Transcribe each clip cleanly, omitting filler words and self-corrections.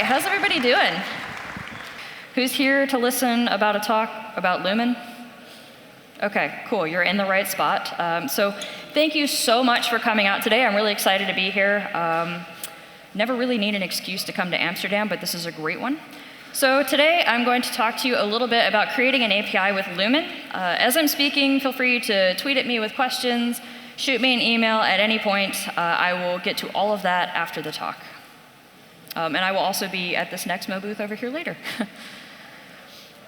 right, how's everybody doing? Who's here to listen about a talk about Lumen? Okay, cool, you're in the right spot. So thank you so much for coming out today. I'm really excited to be here. Never really need an excuse to come to Amsterdam, but this is a great one. So today I'm going to talk to you a little bit about creating an API with Lumen. As I'm speaking, feel free to tweet at me with questions, shoot me an email at any point. I will get to all of that after the talk. And I will also be at this Nexmo booth over here later.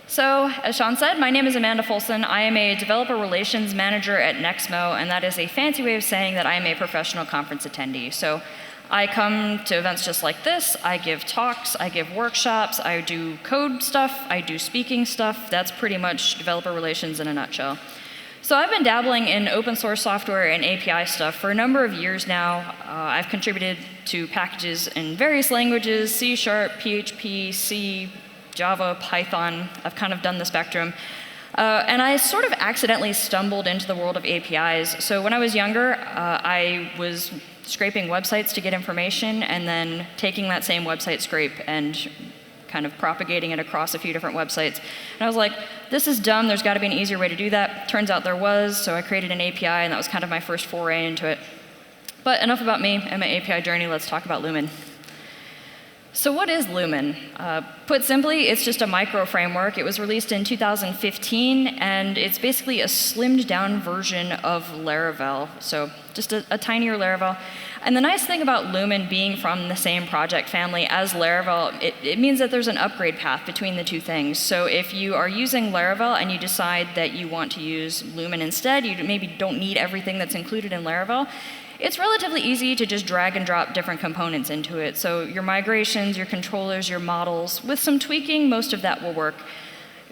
So, as Sean said, my name is Amanda Folson. I am a developer relations manager at Nexmo, and that is a fancy way of saying that I am a professional conference attendee. So, I come to events just like this. I give talks, I give workshops, I do code stuff, I do speaking stuff. That's pretty much developer relations in a nutshell. So I've been dabbling in open source software and API stuff for a number of years now. I've contributed to packages in various languages, C#, PHP, C, Java, Python. I've kind of done the spectrum. And I sort of accidentally stumbled into the world of APIs. So when I was younger, I was scraping websites to get information and then taking that same website scrape and kind of propagating it across a few different websites. And I was like, this is dumb, there's gotta be an easier way to do that. Turns out there was, so I created an API, and that was kind of my first foray into it. But enough about me and my API journey, let's talk about Lumen. So what is Lumen? Put simply, it's just a micro framework. It was released in 2015, and it's basically a slimmed down version of Laravel, so just a tinier Laravel. And the nice thing about Lumen being from the same project family as Laravel, it means that there's an upgrade path between the two things. So if you are using Laravel and you decide that you want to use Lumen instead, you maybe don't need everything that's included in Laravel, it's relatively easy to just drag and drop different components into it. So your migrations, your controllers, your models, with some tweaking, most of that will work.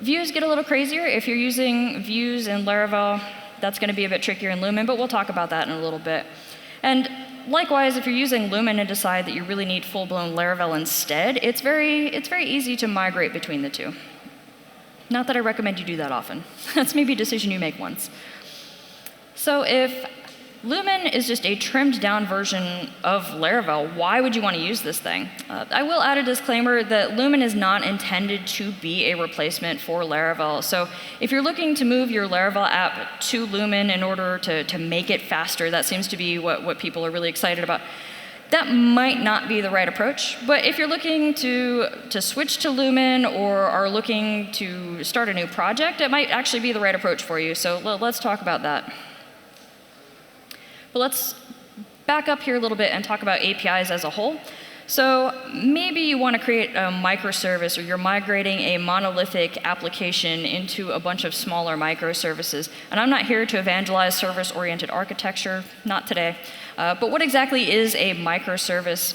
Views get a little crazier. If you're using views in Laravel, that's going to be a bit trickier in Lumen, but we'll talk about that in a little bit. And likewise, if you're using Lumen and decide that you really need full-blown Laravel instead, it's very easy to migrate between the two. Not that I recommend you do that often. That's maybe a decision you make once. So if Lumen is just a trimmed down version of Laravel, why would you want to use this thing? I will add a disclaimer that Lumen is not intended to be a replacement for Laravel. So if you're looking to move your Laravel app to Lumen in order to make it faster, that seems to be what people are really excited about. That might not be the right approach, but if you're looking to switch to Lumen or are looking to start a new project, it might actually be the right approach for you. So let's talk about that. But let's back up here a little bit and talk about APIs as a whole. So maybe you want to create a microservice, or you're migrating a monolithic application into a bunch of smaller microservices. And I'm not here to evangelize service-oriented architecture, not today. But what exactly is a microservice?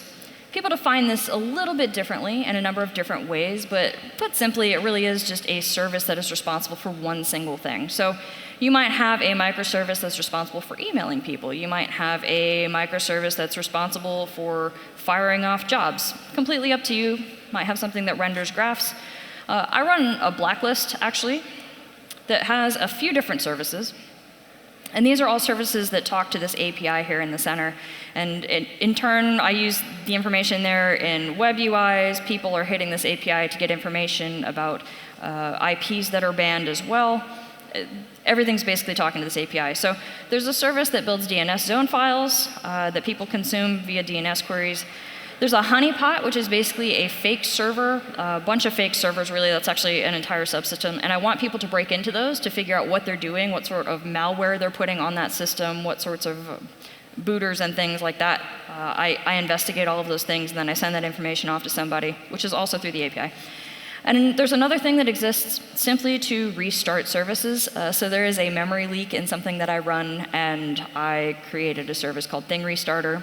People define this a little bit differently in a number of different ways, but put simply, it really is just a service that is responsible for one single thing. So you might have a microservice that's responsible for emailing people. You might have a microservice that's responsible for firing off jobs. Completely up to you. Might have something that renders graphs. I run a blacklist, actually, that has a few different services. And these are all services that talk to this API here in the center. And in turn, I use the information there in web UIs. People are hitting this API to get information about IPs that are banned as well. Everything's basically talking to this API. So there's a service that builds DNS zone files that people consume via DNS queries. There's a honeypot, which is basically a fake server, a bunch of fake servers, really. That's actually an entire subsystem. And I want people to break into those to figure out what they're doing, what sort of malware they're putting on that system, what sorts of booters and things like that. I investigate all of those things, and then I send that information off to somebody, which is also through the API. And there's another thing that exists simply to restart services. So there is a memory leak in something that I run, and I created a service called Thing Restarter.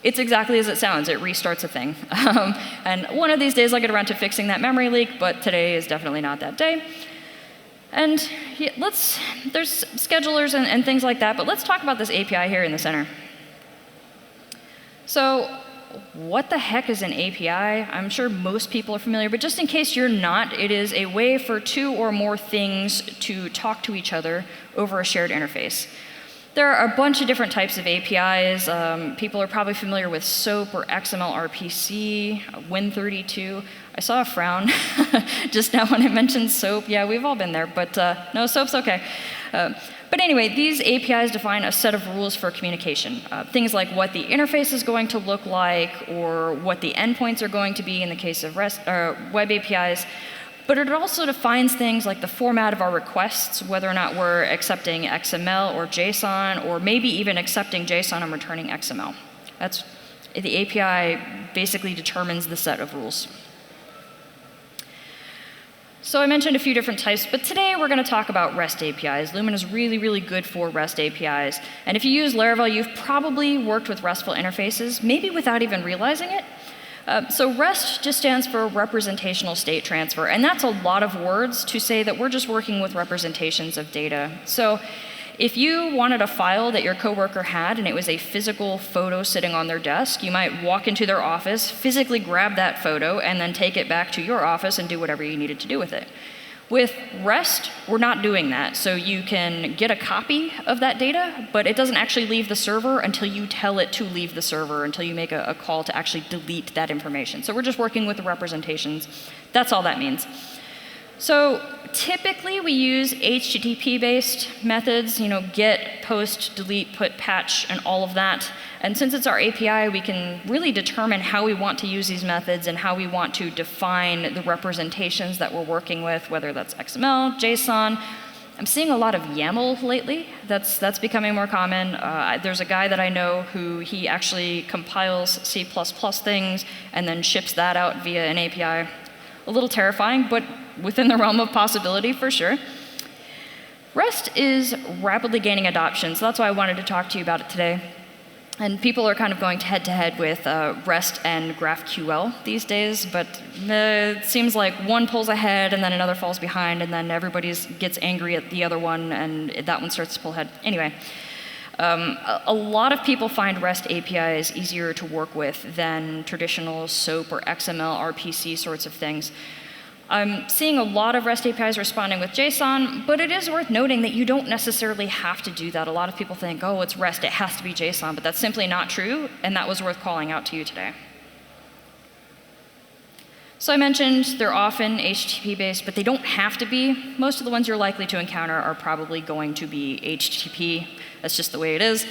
It's exactly as it sounds. It restarts a thing. And one of these days I'll get around to fixing that memory leak, but today is definitely not that day. And there's schedulers and things like that, but let's talk about this API here in the center. So what the heck is an API? I'm sure most people are familiar, but just in case you're not, it is a way for two or more things to talk to each other over a shared interface. There are a bunch of different types of APIs. People are probably familiar with SOAP or XML RPC, Win32. I saw a frown just now when I mentioned SOAP. Yeah, we've all been there, but no, SOAP's okay. But anyway, these APIs define a set of rules for communication. Things like what the interface is going to look like, or what the endpoints are going to be in the case of web APIs. But it also defines things like the format of our requests, whether or not we're accepting XML or JSON, or maybe even accepting JSON and returning XML. The API basically determines the set of rules. So I mentioned a few different types, but today we're going to talk about REST APIs. Lumen is really, really good for REST APIs. And if you use Laravel, you've probably worked with RESTful interfaces, maybe without even realizing it. So REST just stands for representational state transfer, and that's a lot of words to say that we're just working with representations of data. So if you wanted a file that your coworker had and it was a physical photo sitting on their desk, you might walk into their office, physically grab that photo, and then take it back to your office and do whatever you needed to do with it. With REST, we're not doing that. So you can get a copy of that data, but it doesn't actually leave the server until you tell it to leave the server, until you make a call to actually delete that information. So we're just working with the representations. That's all that means. So typically we use HTTP-based methods, get, post, delete, put, patch, and all of that. And since it's our API, we can really determine how we want to use these methods and how we want to define the representations that we're working with, whether that's XML, JSON. I'm seeing a lot of YAML lately. That's becoming more common. There's a guy that I know who he actually compiles C++ things and then ships that out via an API. A little terrifying, but within the realm of possibility for sure. REST is rapidly gaining adoption, so that's why I wanted to talk to you about it today. And people are kind of going head-to-head with REST and GraphQL these days, but it seems like one pulls ahead and then another falls behind, and then everybody gets angry at the other one, and that one starts to pull ahead. Anyway, a lot of people find REST APIs easier to work with than traditional SOAP or XML, RPC sorts of things. I'm seeing a lot of REST APIs responding with JSON, but it is worth noting that you don't necessarily have to do that. A lot of people think, oh, it's REST, it has to be JSON, but that's simply not true, and that was worth calling out to you today. So I mentioned they're often HTTP-based, but they don't have to be. Most of the ones you're likely to encounter are probably going to be HTTP. That's just the way it is.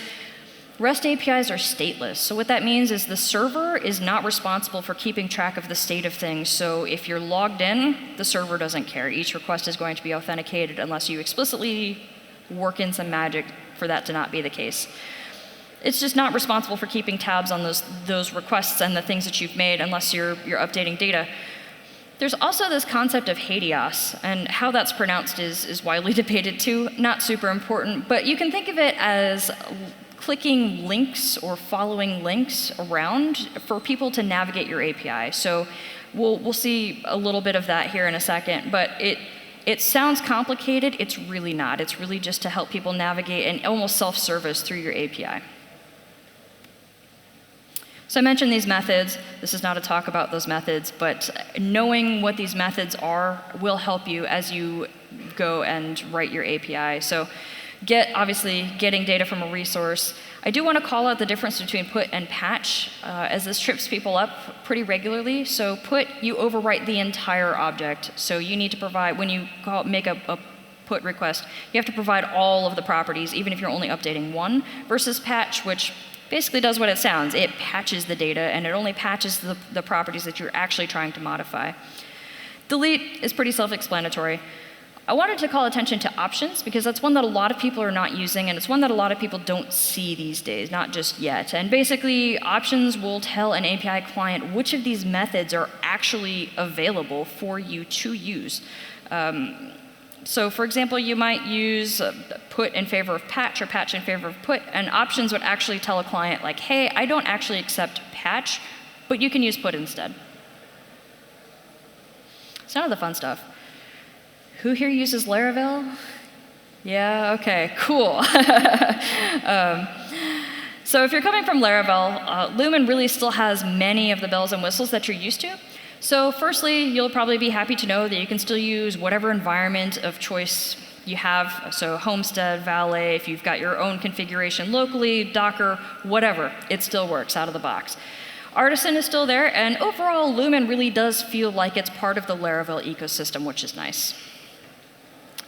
REST APIs are stateless. So what that means is the server is not responsible for keeping track of the state of things. So if you're logged in, the server doesn't care. Each request is going to be authenticated unless you explicitly work in some magic for that to not be the case. It's just not responsible for keeping tabs on those requests and the things that you've made unless you're updating data. There's also this concept of HADIAS, and how that's pronounced is widely debated too. Not super important, but you can think of it as clicking links or following links around for people to navigate your API. So we'll see a little bit of that here in a second, but it sounds complicated. It's really not. It's really just to help people navigate and almost self-service through your API. So I mentioned these methods. This is not a talk about those methods, but knowing what these methods are will help you as you go and write your API. So obviously, getting data from a resource. I do want to call out the difference between put and patch, as this trips people up pretty regularly. So put, you overwrite the entire object. So you need to provide, when you make a put request, you have to provide all of the properties, even if you're only updating one, versus patch, which basically does what it sounds. It patches the data, and it only patches the properties that you're actually trying to modify. Delete is pretty self-explanatory. I wanted to call attention to options because that's one that a lot of people are not using, and it's one that a lot of people don't see these days, not just yet. And basically, options will tell an API client which of these methods are actually available for you to use. So for example, you might use put in favor of patch or patch in favor of put, and options would actually tell a client like, hey, I don't actually accept patch, but you can use put instead. It's none of the fun stuff. Who here uses Laravel? Yeah, okay, cool. So if you're coming from Laravel, Lumen really still has many of the bells and whistles that you're used to. So firstly, you'll probably be happy to know that you can still use whatever environment of choice you have, so Homestead, Valet, if you've got your own configuration locally, Docker, whatever, it still works out of the box. Artisan is still there, and overall, Lumen really does feel like it's part of the Laravel ecosystem, which is nice.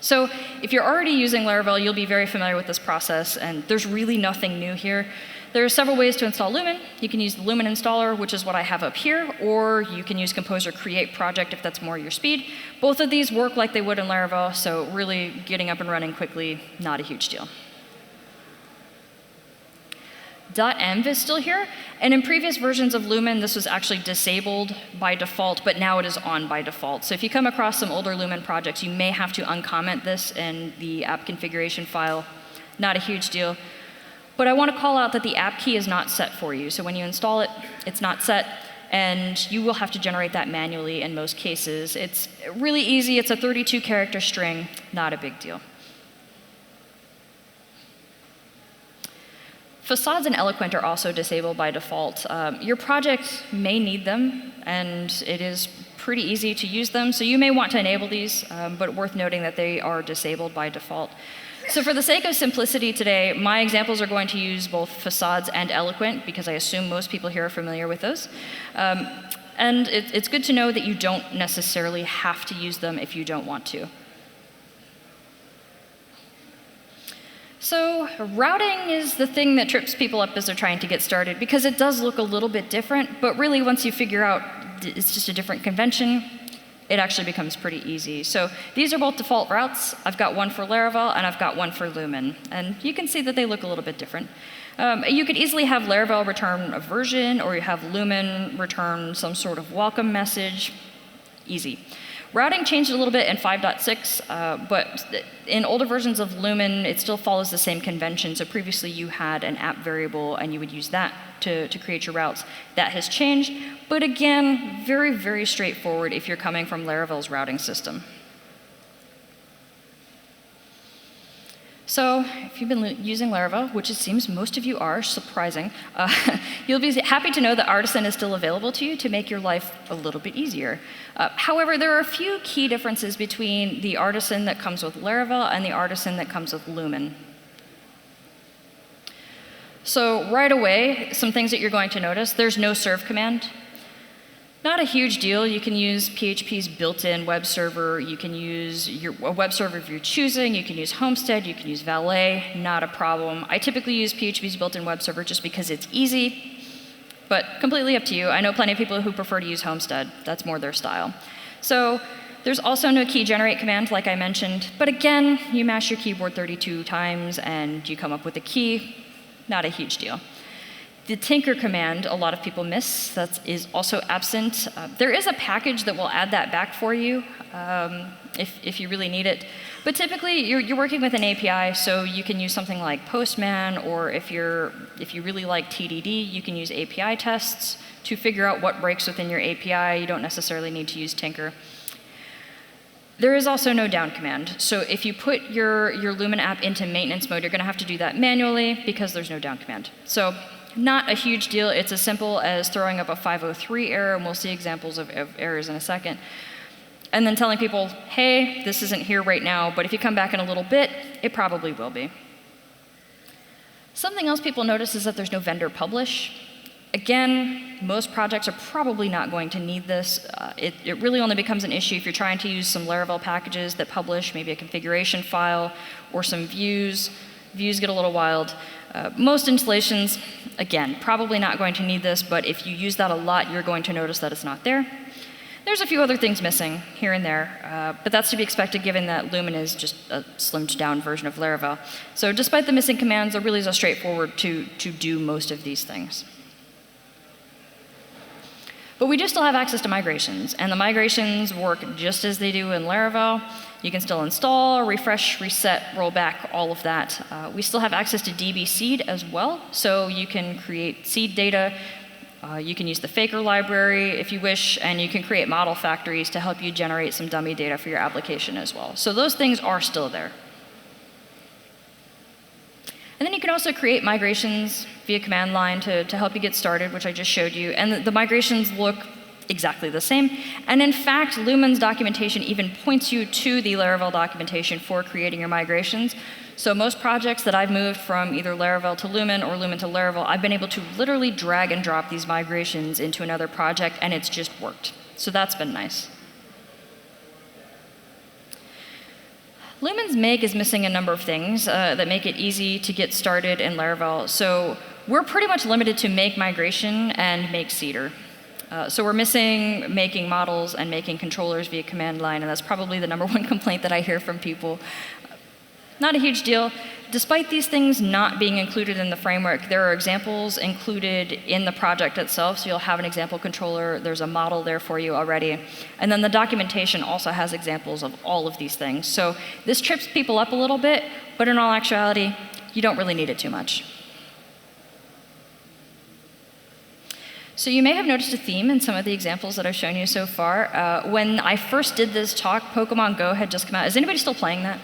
So if you're already using Laravel, you'll be very familiar with this process, and there's really nothing new here. There are several ways to install Lumen. You can use the Lumen installer, which is what I have up here, or you can use Composer Create Project if that's more your speed. Both of these work like they would in Laravel, so really getting up and running quickly, not a huge deal. .env is still here, and in previous versions of Lumen, this was actually disabled by default, but now it is on by default. So if you come across some older Lumen projects, you may have to uncomment this in the app configuration file. Not a huge deal. But I want to call out that the app key is not set for you. So when you install it, it's not set, and you will have to generate that manually in most cases. It's really easy. It's a 32-character string, not a big deal. Facades and ELOQUENT are also disabled by default. Your project may need them, and it is pretty easy to use them, so you may want to enable these, but worth noting that they are disabled by default. So for the sake of simplicity today, my examples are going to use both Facades and ELOQUENT, because I assume most people here are familiar with those. And it's good to know that you don't necessarily have to use them if you don't want to. So routing is the thing that trips people up as they're trying to get started, because it does look a little bit different, but really once you figure out it's just a different convention, it actually becomes pretty easy. So these are both default routes. I've got one for Laravel, and I've got one for Lumen. And you can see that they look a little bit different. You could easily have Laravel return a version, or you have Lumen return some sort of welcome message. Easy. Routing changed a little bit in 5.6, but in older versions of Lumen, it still follows the same convention. So previously you had an app variable, and you would use that to create your routes. That has changed, but again, very, very straightforward if you're coming from Laravel's routing system. So if you've been using Laravel, which it seems most of you are, surprising, you'll be happy to know that Artisan is still available to you to make your life a little bit easier. However, there are a few key differences between the Artisan that comes with Laravel and the Artisan that comes with Lumen. So right away, some things that you're going to notice, there's no serve command. Not a huge deal. You can use PHP's built-in web server. You can use a web server of your choosing. You can use Homestead. You can use Valet. Not a problem. I typically use PHP's built-in web server just because it's easy, but completely up to you. I know plenty of people who prefer to use Homestead. That's more their style. So there's also no key generate command, like I mentioned. But again, you mash your keyboard 32 times, and you come up with a key. Not a huge deal. The tinker command, a lot of people miss. That is also absent. There is a package that will add that back for you if you really need it. But typically, you're working with an API, so you can use something like Postman, or if you really like TDD, you can use API tests to figure out what breaks within your API. You don't necessarily need to use tinker. There is also no down command. So if you put your Lumen app into maintenance mode, you're going to have to do that manually because there's no down command. So not a huge deal. It's as simple as throwing up a 503 error, and we'll see examples of errors in a second. And then telling people, hey, this isn't here right now, but if you come back in a little bit, it probably will be. Something else people notice is that there's no vendor publish. Again, most projects are probably not going to need this. It really only becomes an issue if you're trying to use some Laravel packages that publish maybe a configuration file or some views. Views get a little wild. Most installations, again, probably not going to need this, but if you use that a lot, you're going to notice that it's not there. There's a few other things missing here and there, but that's to be expected given that Lumen is just a slimmed down version of Laravel. So despite the missing commands, there really is a straightforward to do most of these things. But we do still have access to migrations, and the migrations work just as they do in Laravel. You can still install, refresh, reset, roll back, all of that. We still have access to DB seed as well, so you can create seed data. You can use the Faker library if you wish, and you can create model factories to help you generate some dummy data for your application as well. So those things are still there. And then you can also create migrations via command line to help you get started, which I just showed you. And the migrations look exactly the same. And in fact, Lumen's documentation even points you to the Laravel documentation for creating your migrations. So most projects that I've moved from either Laravel to Lumen or Lumen to Laravel, I've been able to literally drag and drop these migrations into another project, and it's just worked. So that's been nice. Lumen's make is missing a number of things that make it easy to get started in Laravel. So we're pretty much limited to make migration and make seeder. So we're missing making models and making controllers via command line, and that's probably the #1 complaint that I hear from people. Not a huge deal. Despite these things not being included in the framework, there are examples included in the project itself, so you'll have an example controller, there's a model there for you already. And then the documentation also has examples of all of these things. So this trips people up a little bit, but in all actuality, you don't really need it too much. So you may have noticed a theme in some of the examples that I've shown you so far. When I first did this talk, Pokemon Go had just come out. Is anybody still playing that?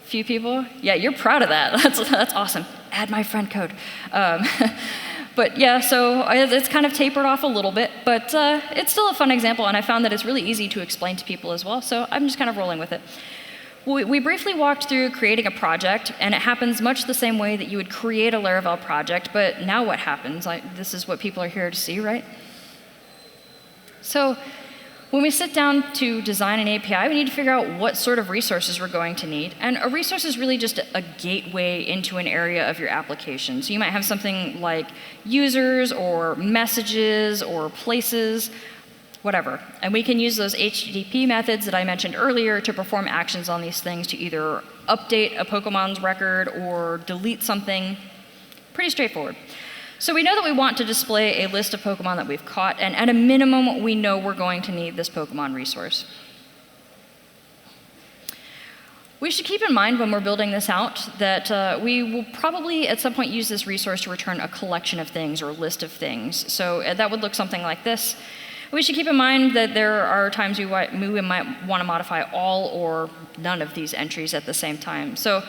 Few people? Yeah, you're proud of that. That's awesome. Add my friend code. But yeah, so it's kind of tapered off a little bit, but it's still a fun example, and I found that it's really easy to explain to people as well, so I'm just kind of rolling with it. We briefly walked through creating a project, and it happens much the same way that you would create a Laravel project, but now what happens? This is what people are here to see, right? So when we sit down to design an API, we need to figure out what sort of resources we're going to need. And a resource is really just a gateway into an area of your application. So you might have something like users or messages or places, whatever. And we can use those HTTP methods that I mentioned earlier to perform actions on these things to either update a Pokemon's record or delete something. Pretty straightforward. So we know that we want to display a list of Pokemon that we've caught, and at a minimum, we know we're going to need this Pokemon resource. We should keep in mind when we're building this out that we will probably at some point use this resource to return a collection of things or a list of things. So that would look something like this. We should keep in mind that there are times we might want to modify all or none of these entries at the same time. So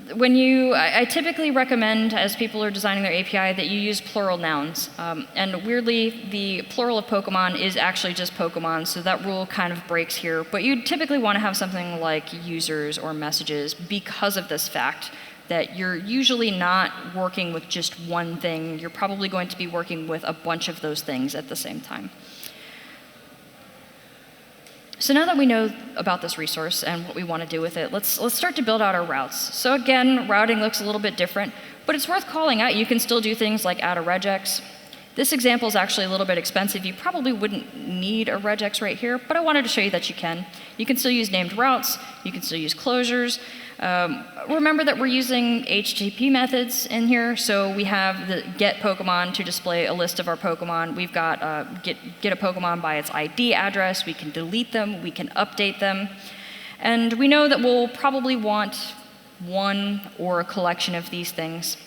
I typically recommend, as people are designing their API, that you use plural nouns. And weirdly, the plural of Pokemon is actually just Pokemon, so that rule kind of breaks here. But you typically want to have something like users or messages because of this fact that you're usually not working with just one thing. You're probably going to be working with a bunch of those things at the same time. So now that we know about this resource and what we want to do with it, let's start to build out our routes. So again, routing looks a little bit different, but it's worth calling out. You can still do things like add a regex. This example is actually a little bit expensive. You probably wouldn't need a regex right here, but I wanted to show you that you can. You can still use named routes. You can still use closures. Remember that we're using HTTP methods in here, so we have the get Pokemon to display a list of our Pokemon. We've got get a Pokemon by its ID address. We can delete them. We can update them. And we know that we'll probably want one or a collection of these things.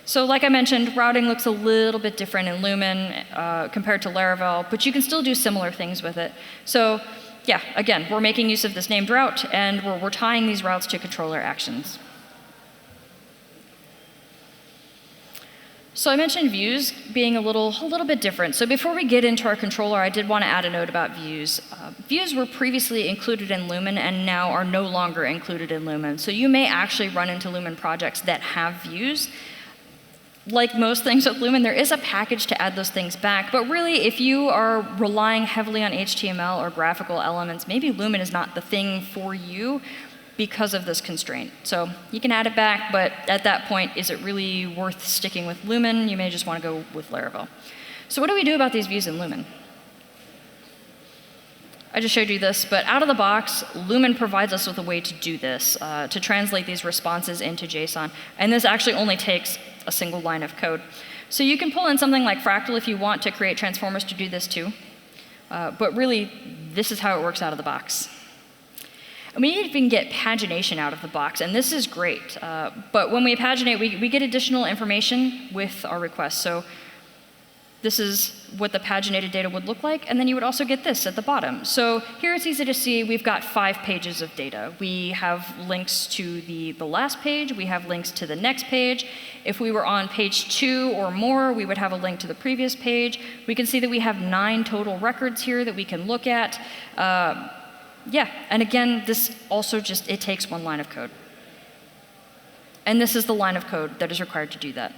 So like I mentioned, routing looks a little bit different in Lumen compared to Laravel, but you can still do similar things with it. So yeah, again, we're making use of this named route, and we're tying these routes to controller actions. So I mentioned views being a little bit different. So before we get into our controller, I did want to add a note about views. Views were previously included in Lumen and now are no longer included in Lumen. So you may actually run into Lumen projects that have views. Like most things with Lumen, there is a package to add those things back, but really if you are relying heavily on HTML or graphical elements, maybe Lumen is not the thing for you because of this constraint. So you can add it back, but at that point, is it really worth sticking with Lumen? You may just want to go with Laravel. So what do we do about these views in Lumen? I just showed you this, but out of the box, Lumen provides us with a way to do this, to translate these responses into JSON. And this actually only takes a single line of code. So you can pull in something like Fractal if you want to create transformers to do this too. But really, this is how it works out of the box. And we even get pagination out of the box, and this is great. But when we paginate, we get additional information with our request. So This is what the paginated data would look like, and then you would also get this at the bottom. So here it's easy to see we've got 5 pages of data. We have links to the last page, we have links to the next page. If we were on page 2 or more, we would have a link to the previous page. We can see that we have 9 total records here that we can look at. Yeah, and again, this also just, it takes 1 line of code. And this is the line of code that is required to do that.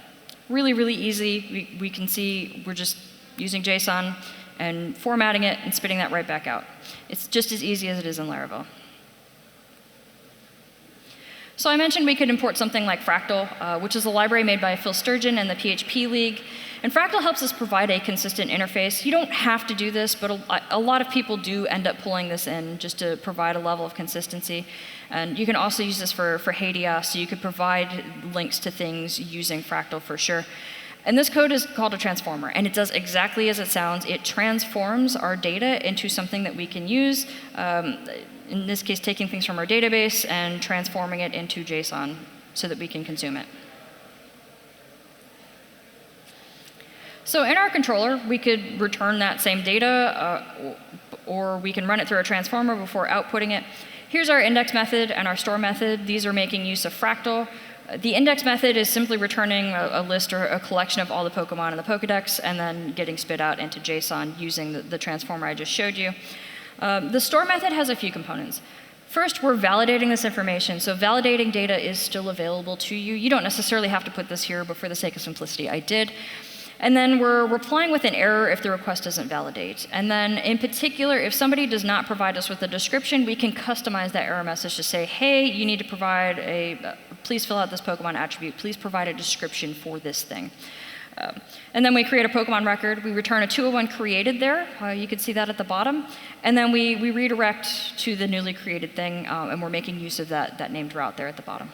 Really, really easy. We can see we're just using JSON and formatting it and spitting that right back out. It's just as easy as it is in Laravel. So I mentioned we could import something like Fractal, which is a library made by Phil Sturgeon and the PHP League. And Fractal helps us provide a consistent interface. You don't have to do this, but a lot of people do end up pulling this in just to provide a level of consistency. And you can also use this for HADIA, so you could provide links to things using Fractal for sure. And this code is called a transformer, and it does exactly as it sounds. It transforms our data into something that we can use. In this case, taking things from our database and transforming it into JSON so that we can consume it. So in our controller, we could return that same data, or we can run it through a transformer before outputting it. Here's our index method and our store method. These are making use of Fractal. The index method is simply returning a list or a collection of all the Pokemon in the Pokédex and then getting spit out into JSON using the transformer I just showed you. The store method has a few components. First, we're validating this information. So validating data is still available to you. You don't necessarily have to put this here, but for the sake of simplicity, I did. And then we're replying with an error if the request doesn't validate. And then in particular, if somebody does not provide us with a description, we can customize that error message to say, hey, you need to provide please fill out this Pokemon attribute. Please provide a description for this thing. And then we create a Pokemon record. We return a 201 created there. You can see that at the bottom. And then we redirect to the newly created thing, and we're making use of that named route there at the bottom.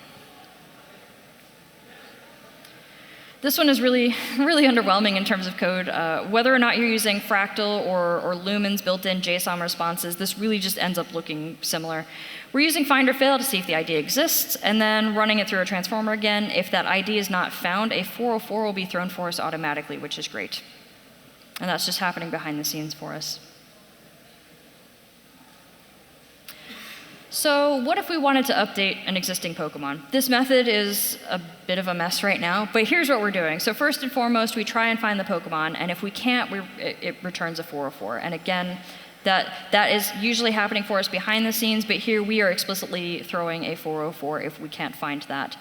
This one is really, really underwhelming in terms of code. Whether or not you're using Fractal or Lumen's built-in JSON responses, this really just ends up looking similar. We're using find or fail to see if the ID exists, and then running it through a transformer again. If that ID is not found, a 404 will be thrown for us automatically, which is great. And that's just happening behind the scenes for us. So what if we wanted to update an existing Pokemon? This method is a bit of a mess right now, but here's what we're doing. So first and foremost, we try and find the Pokemon, and if we can't, it returns a 404. And again, that is usually happening for us behind the scenes, but here we are explicitly throwing a 404 if we can't find that.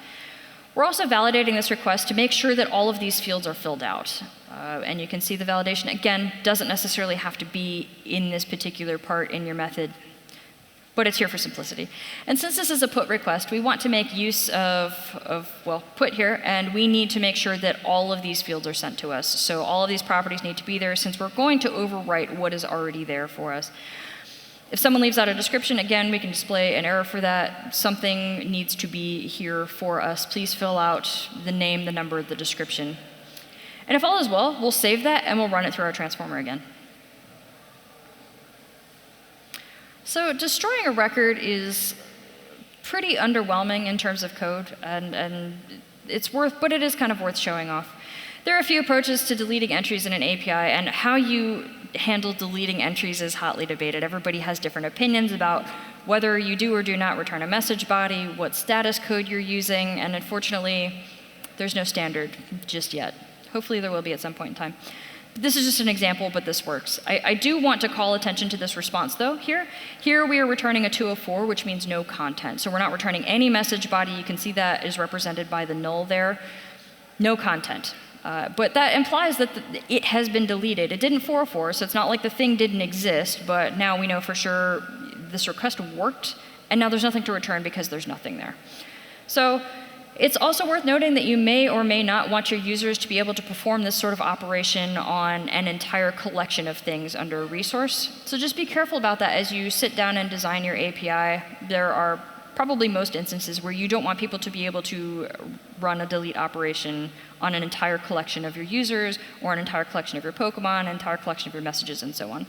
We're also validating this request to make sure that all of these fields are filled out. And you can see the validation, again, doesn't necessarily have to be in this particular part in your method, but it's here for simplicity. And since this is a put request, we want to make use of put here, and we need to make sure that all of these fields are sent to us. So all of these properties need to be there since we're going to overwrite what is already there for us. If someone leaves out a description, again, we can display an error for that. Something needs to be here for us. Please fill out the name, the number, the description. And if all is well, we'll save that and we'll run it through our transformer again. So destroying a record is pretty underwhelming in terms of code, and but it is kind of worth showing off. There are a few approaches to deleting entries in an API, and how you handle deleting entries is hotly debated. Everybody has different opinions about whether you do or do not return a message body, what status code you're using, and unfortunately, there's no standard just yet. Hopefully there will be at some point in time. This is just an example, but this works. I do want to call attention to this response, though, here. Here we are returning a 204, which means no content. So we're not returning any message body. You can see that is represented by the null there. No content. But that implies that it has been deleted. It didn't 404, so it's not like the thing didn't exist, but now we know for sure this request worked, and now there's nothing to return because there's nothing there. So it's also worth noting that you may or may not want your users to be able to perform this sort of operation on an entire collection of things under a resource. So just be careful about that as you sit down and design your API. There are probably most instances where you don't want people to be able to run a delete operation on an entire collection of your users, or an entire collection of your Pokemon, an entire collection of your messages, and so on.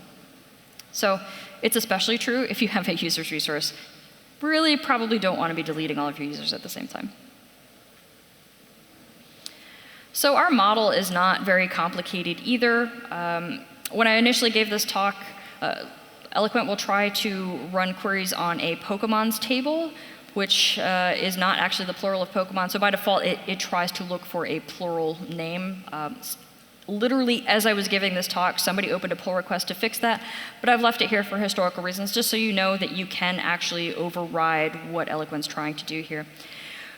So it's especially true if you have a user's resource. Really probably don't want to be deleting all of your users at the same time. So our model is not very complicated either. When I initially gave this talk, ELOQUENT will try to run queries on a POKÉMON's table, which is not actually the plural of Pokemon. So by default, it tries to look for a plural name. Literally, as I was giving this talk, somebody opened a pull request to fix that, but I've left it here for historical reasons, just so you know that you can actually override what ELOQUENT's trying to do here.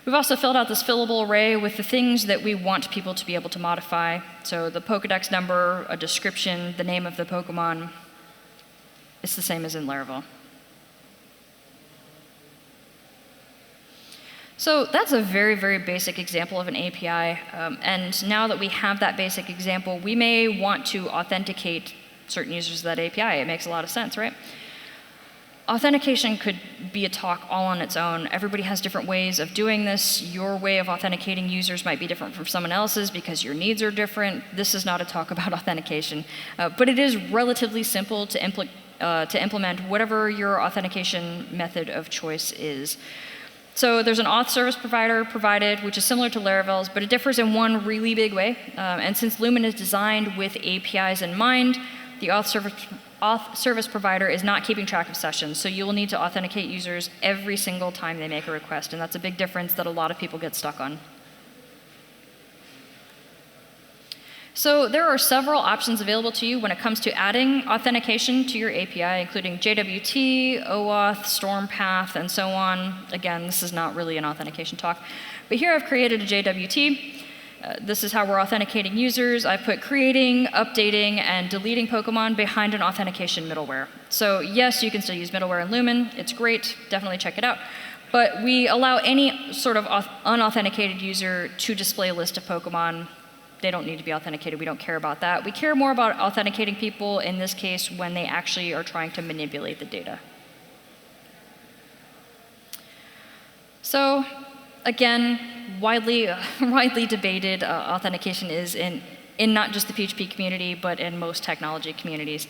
We've also filled out this fillable array with the things that we want people to be able to modify. So the Pokédex number, a description, the name of the Pokemon. It's the same as in Laravel. So that's a very, very basic example of an API. And now that we have that basic example, we may want to authenticate certain users of that API. It makes a lot of sense, right? Authentication could be a talk all on its own. Everybody has different ways of doing this. Your way of authenticating users might be different from someone else's because your needs are different. This is not a talk about authentication, but it is relatively simple to implement whatever your authentication method of choice is. So there's an auth service provider provided, which is similar to Laravel's, but it differs in one really big way. And since Lumen is designed with APIs in mind, the auth service provider is not keeping track of sessions, so you will need to authenticate users every single time they make a request, and that's a big difference that a lot of people get stuck on. So there are several options available to you when it comes to adding authentication to your API, including JWT, OAuth, Stormpath, and so on. Again, this is not really an authentication talk, but here I've created a JWT. This is how we're authenticating users. I put creating, updating, and deleting Pokemon behind an authentication middleware. So yes, you can still use middleware in Lumen. It's great. Definitely check it out. But we allow any sort of unauthenticated user to display a list of Pokemon. They don't need to be authenticated. We don't care about that. We care more about authenticating people, in this case, when they actually are trying to manipulate the data. So again, widely debated authentication is in not just the PHP community, but in most technology communities.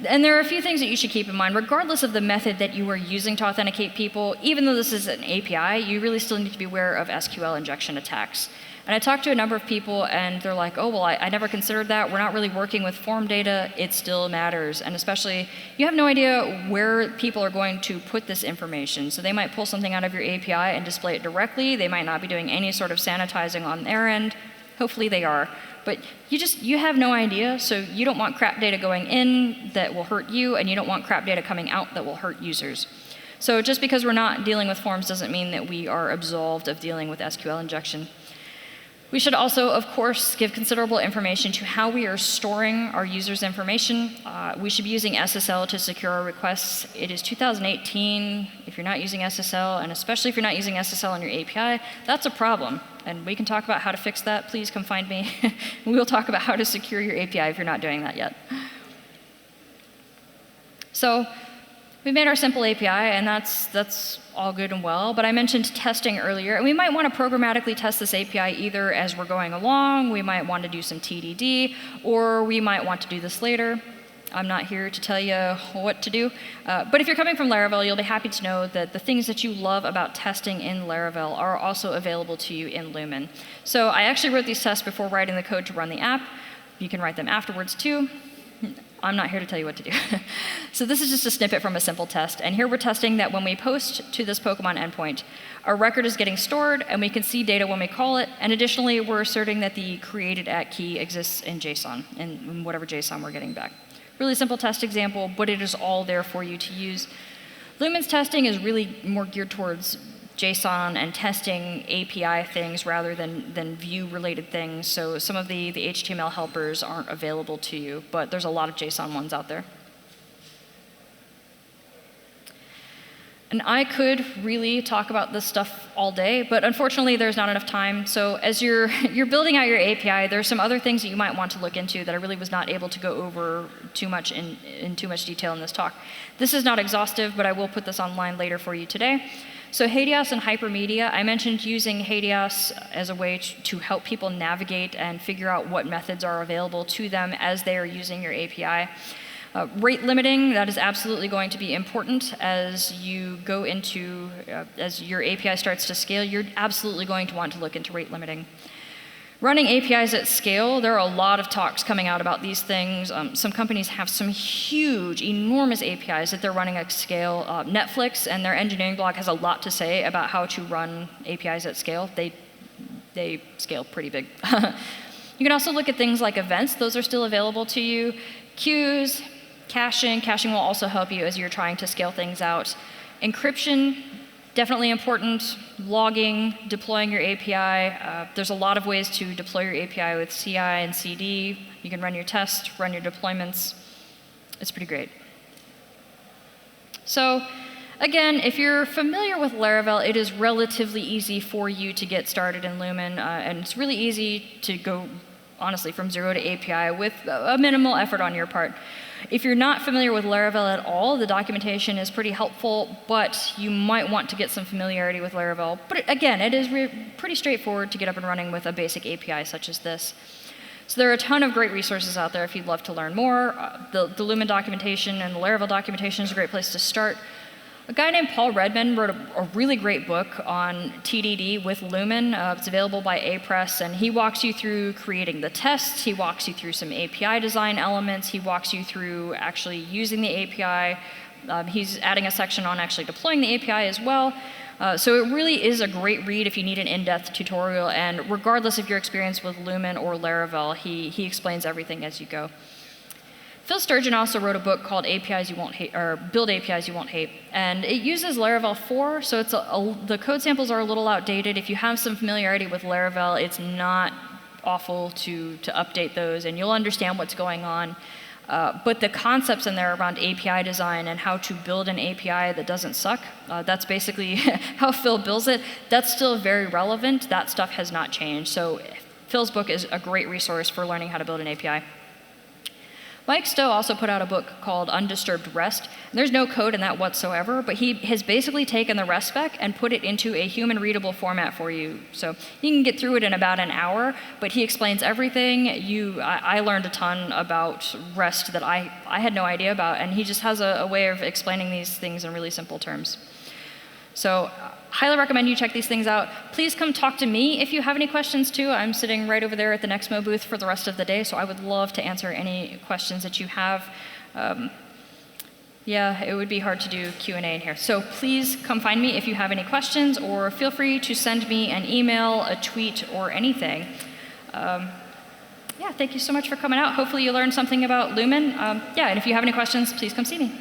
And there are a few things that you should keep in mind. Regardless of the method that you are using to authenticate people, even though this is an API, you really still need to be aware of SQL injection attacks. And I talked to a number of people, and they're like, oh, well, I never considered that. We're not really working with form data. It still matters. And especially, you have no idea where people are going to put this information. So they might pull something out of your API and display it directly. They might not be doing any sort of sanitizing on their end. Hopefully they are. But you have no idea, so you don't want crap data going in that will hurt you, and you don't want crap data coming out that will hurt users. So just because we're not dealing with forms doesn't mean that we are absolved of dealing with SQL injection. We should also, of course, give considerable information to how we are storing our users' information. We should be using SSL to secure our requests. It is 2018. If you're not using SSL, and especially if you're not using SSL on your API, that's a problem. And we can talk about how to fix that. Please come find me. We'll talk about how to secure your API if you're not doing that yet. So we made our simple API, and that's all good and well, but I mentioned testing earlier, and we might want to programmatically test this API either as we're going along, we might want to do some TDD, or we might want to do this later. I'm not here to tell you what to do, but if you're coming from Laravel, you'll be happy to know that the things that you love about testing in Laravel are also available to you in Lumen. So I actually wrote these tests before writing the code to run the app. You can write them afterwards too. I'm not here to tell you what to do. So this is just a snippet from a simple test. And here we're testing that when we post to this Pokemon endpoint, our record is getting stored, and we can see data when we call it. And additionally, we're asserting that the created@ key exists in JSON, in whatever JSON we're getting back. Really simple test example, but it is all there for you to use. Lumen's testing is really more geared towards JSON and testing API things rather than view-related things. So some of the HTML helpers aren't available to you, but there's a lot of JSON ones out there. And I could really talk about this stuff all day, but unfortunately there's not enough time. So as you're building out your API, there's some other things that you might want to look into that I really was not able to go over too much in too much detail in this talk. This is not exhaustive, but I will put this online later for you today. So Hadios and Hypermedia, I mentioned using Hadios as a way to help people navigate and figure out what methods are available to them as they are using your API. Rate limiting, that is absolutely going to be important as you go into, as your API starts to scale, you're absolutely going to want to look into rate limiting. Running APIs at scale, there are a lot of talks coming out about these things. Some companies have some huge, enormous APIs that they're running at scale. Netflix and their engineering blog has a lot to say about how to run APIs at scale. They scale pretty big. You can also look at things like events. Those are still available to you. Queues, caching. Caching will also help you as you're trying to scale things out. Encryption, definitely important. Logging, deploying your API. There's a lot of ways to deploy your API with CI and CD. You can run your tests, run your deployments. It's pretty great. So again, if you're familiar with Laravel, it is relatively easy for you to get started in Lumen, and it's really easy to go, honestly, from 0 to API with a minimal effort on your part. If you're not familiar with Laravel at all, the documentation is pretty helpful, but you might want to get some familiarity with Laravel. But again, it is pretty straightforward to get up and running with a basic API such as this. So there are a ton of great resources out there if you'd love to learn more. The Lumen documentation and the Laravel documentation is a great place to start. A guy named Paul Redman wrote a really great book on TDD with Lumen. It's available by A-Press, and he walks you through creating the tests. He walks you through some API design elements. He walks you through actually using the API. He's adding a section on actually deploying the API as well. So it really is a great read if you need an in-depth tutorial, and regardless of your experience with Lumen or Laravel, he explains everything as you go. Phil Sturgeon also wrote a book called APIs You Won't Hate, or Build APIs You Won't Hate, and it uses Laravel 4, so it's the code samples are a little outdated. If you have some familiarity with Laravel, it's not awful to update those, and you'll understand what's going on. But the concepts in there around API design and how to build an API that doesn't suck, that's basically how Phil builds it. That's still very relevant. That stuff has not changed. So Phil's book is a great resource for learning how to build an API. Mike Stowe also put out a book called Undisturbed REST. There's no code in that whatsoever, but he has basically taken the REST spec and put it into a human-readable format for you. So you can get through it in about an hour, but he explains everything. I learned a ton about REST that I had no idea about, and he just has a way of explaining these things in really simple terms. So highly recommend you check these things out. Please come talk to me if you have any questions too. I'm sitting right over there at the Nexmo booth for the rest of the day, so I would love to answer any questions that you have. Yeah, it would be hard to do Q&A in here. So please come find me if you have any questions, or feel free to send me an email, a tweet, or anything. Yeah, thank you so much for coming out. Hopefully you learned something about Lumen. Yeah, and if you have any questions, please come see me.